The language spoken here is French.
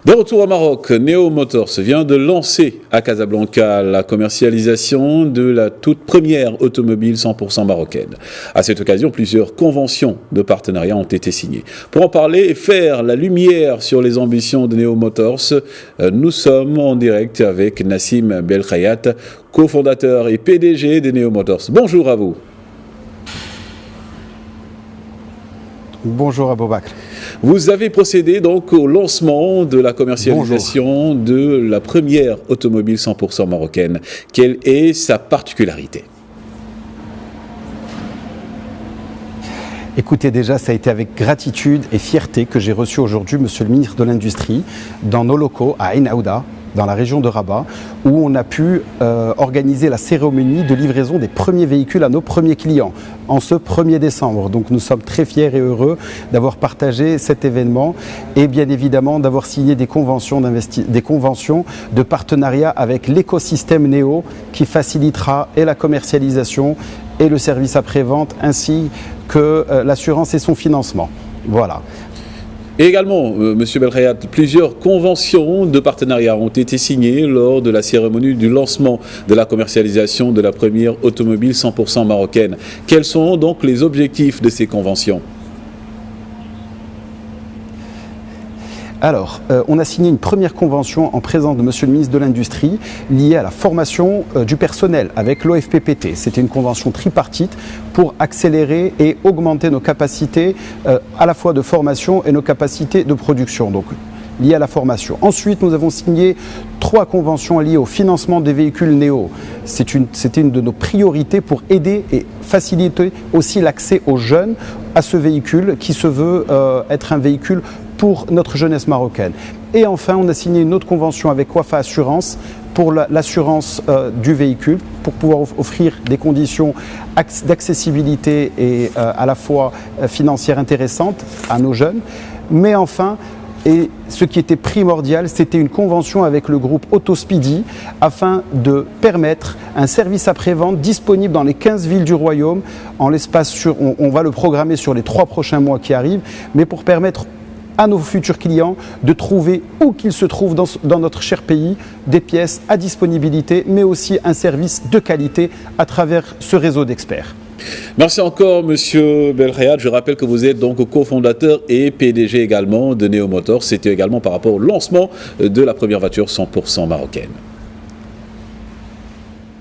De retour au Maroc, Neo Motors vient de lancer à Casablanca la commercialisation de la toute première automobile 100% marocaine. À cette occasion, plusieurs conventions de partenariat ont été signées. Pour en parler et faire la lumière sur les ambitions de Neo Motors, nous sommes en direct avec Nassim Belkhayat, cofondateur et PDG de Neo Motors. Bonjour à vous. Bonjour Aboubakr. Vous avez procédé donc au lancement de la commercialisation de la première automobile 100% marocaine. Quelle est sa particularité ? Écoutez, déjà, ça a été avec gratitude et fierté que j'ai reçu aujourd'hui Monsieur le ministre de l'Industrie dans nos locaux à Ain Aouda, dans la région de Rabat, où on a pu organiser la cérémonie de livraison des premiers véhicules à nos premiers clients en ce 1er décembre. Donc nous sommes très fiers et heureux d'avoir partagé cet événement et bien évidemment d'avoir signé des conventions de partenariat avec l'écosystème Neo qui facilitera et la commercialisation et le service après-vente ainsi que l'assurance et son financement. Voilà. Et également, M. Belkhayat, plusieurs conventions de partenariat ont été signées lors de la cérémonie du lancement de la commercialisation de la première automobile 100% marocaine. Quels sont donc les objectifs de ces conventions ? Alors, on a signé une première convention en présence de Monsieur le ministre de l'Industrie liée à la formation du personnel avec l'OFPPT. C'était une convention tripartite pour accélérer et augmenter nos capacités à la fois de formation et nos capacités de production. Donc, liées à la formation. Ensuite, nous avons signé 3 conventions liées au financement des véhicules Neo. C'était une de nos priorités pour aider et faciliter aussi l'accès aux jeunes à ce véhicule qui se veut être un véhicule pour notre jeunesse marocaine. Et enfin, on a signé une autre convention avec Wafa Assurance pour l'assurance du véhicule, pour pouvoir offrir des conditions d'accessibilité et à la fois financières intéressantes à nos jeunes. Mais enfin, et ce qui était primordial, c'était une convention avec le groupe Autospeedy afin de permettre un service après-vente disponible dans les 15 villes du royaume. On va le programmer sur les 3 prochains mois qui arrivent, mais pour permettre à nos futurs clients de trouver où qu'ils se trouvent dans notre cher pays des pièces à disponibilité, mais aussi un service de qualité à travers ce réseau d'experts. Merci encore, Monsieur Belkhayat. Je rappelle que vous êtes donc cofondateur et PDG également de Neo Motors. C'était également par rapport au lancement de la première voiture 100% marocaine.